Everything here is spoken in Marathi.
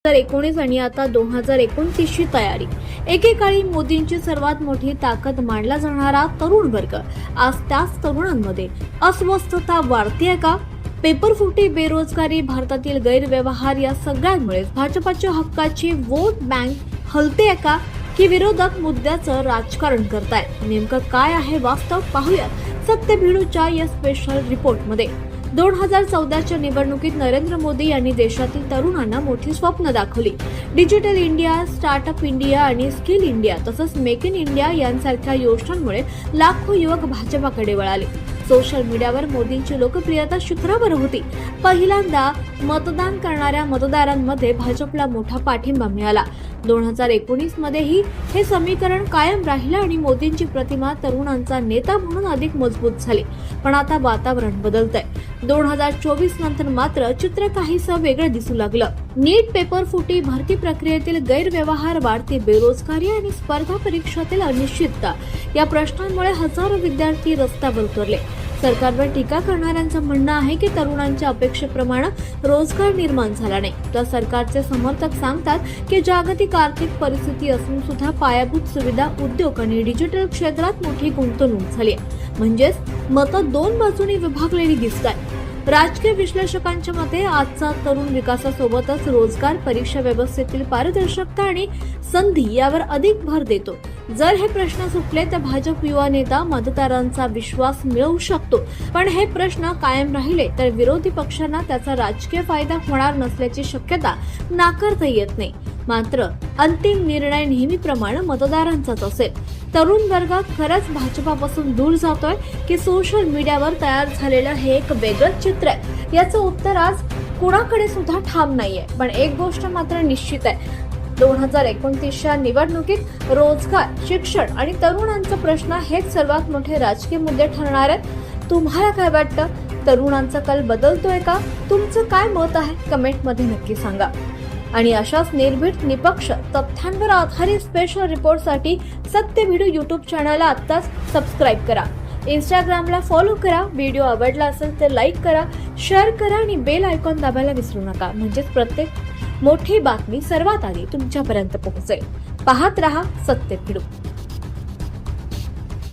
2019 आणि आता 2029 ची तयारी। एकेकाळी मोदींची सर्वात मोठी ताकद मानला जाणारा तरुण वर्ग आज त्याच तरुणांमध्ये अस्वस्थता वाढतेय का? पेपरफुटी, बेरोजगारी, भारतातील गैरव्यवहार या सगळ्यांमुळे भाजपच्या हक्काची वोट बँक हलतेय का की विरोधक मुद्द्याचं राजकारण करतायत? नेमकं काय आहे वास्तव पाहूया सत्य भिडूच्या या स्पेशल रिपोर्टमध्ये। 2014च्या निवडणुकीत नरेंद्र मोदी यांनी देशातील तरुणांना मोठी स्वप्न दाखवली। डिजिटल इंडिया, स्टार्टअप इंडिया आणि स्किल इंडिया तसंच मेक इन इंडिया यांसारख्या योजनांमुळे लाखो युवक भाजपाकडे वळाले। सोशल मीडियावर मोदींची लोकप्रियता शिखरावर होती। पहिल्यांदा मतदान करणाऱ्या मतदारांमध्ये भाजपला मोठा पाठिंबा मिळाला। 2019 मध्येही हे समीकरण कायम राहिलं आणि मोदींची प्रतिमा तरुणांचा नेता म्हणून अधिक मजबूत झाली। पण आता वातावरण बदलतंय। 2024 नंतर मात्र चित्र काहीसं वेगळं दिसू लागलं। नीट पेपर फुटी, भरती प्रक्रियेतील गैरव्यवहार, वाढती बेरोजगारी आणि स्पर्धा परीक्षेतील अनिश्चितता या प्रश्नांमुळे हजारो विद्यार्थी रस्त्यावर उतरले। सरकारवर टीका करणाऱ्यांचं म्हणणं आहे की तरुणांच्या अपेक्षेप्रमाणे रोजगार निर्माण झाला नाही। तर सरकारचे समर्थक सांगतात की जागतिक आर्थिक परिस्थिती असून सुद्धा पायाभूत सुविधा, उद्योग आणि डिजिटल क्षेत्रात मोठी गुंतवणूक झाली आहे। म्हणजेच मतं दोन बाजूंनी विभागलेली दिसतात। राजकीय विश्लेषकांच्या मते आजचा तरुण विकासासोबतच रोजगार, परीक्षा व्यवस्थेतील पारदर्शकता आणि संधी यावर अधिक भर देतो। जर हे प्रश्न सुटले तर भाजप युवा नेता मतदारांचा विश्वास मिळवू शकतो। पण हे प्रश्न कायम राहिले तर विरोधी पक्षांना त्याचा राजकीय फायदा होणार नसल्याची शक्यता नाकारता येत नाही। मात्र अंतिम निर्णय नेहमीप्रमाणे मतदारांचाच असेल। तरुण वर्ग खरंच भाजपापासून दूर जातोय की सोशल मीडियावर तयार झालेलं हे एक वेगळंच चित्र आहे? याचं उत्तर आज कुणाकडे सुद्धा ठाम नाहीये। पण एक गोष्ट मात्र निश्चित आहे, 2029च्या निवडणुकीत रोजगार, शिक्षण आणि तरुणांचा प्रश्न हेच सर्वात मोठे राजकीय मुद्दे ठरणार आहेत। तुम्हाला काय वाटतं? तरुणांचा कल बदलतोय का? तुमचं काय मत आहे? कमेंटमध्ये नक्की सांगा। आणि अशाच निर्भीड, निपक्ष, तथ्यांवर आधारित स्पेशल रिपोर्टसाठी सत्य भिडू यूट्यूब चॅनलला आत्ताच सबस्क्राईब करा। इंस्टाग्रामला फॉलो करा। व्हिडिओ आवडला असेल तर लाईक करा, शेअर करा आणि बेल आयकॉन दाबायला विसरू नका। म्हणजेच प्रत्येक मोठी बातमी सर्वात आधी तुमच्यापर्यंत पोहोचेल। पाहत रहा सत्य भिडू।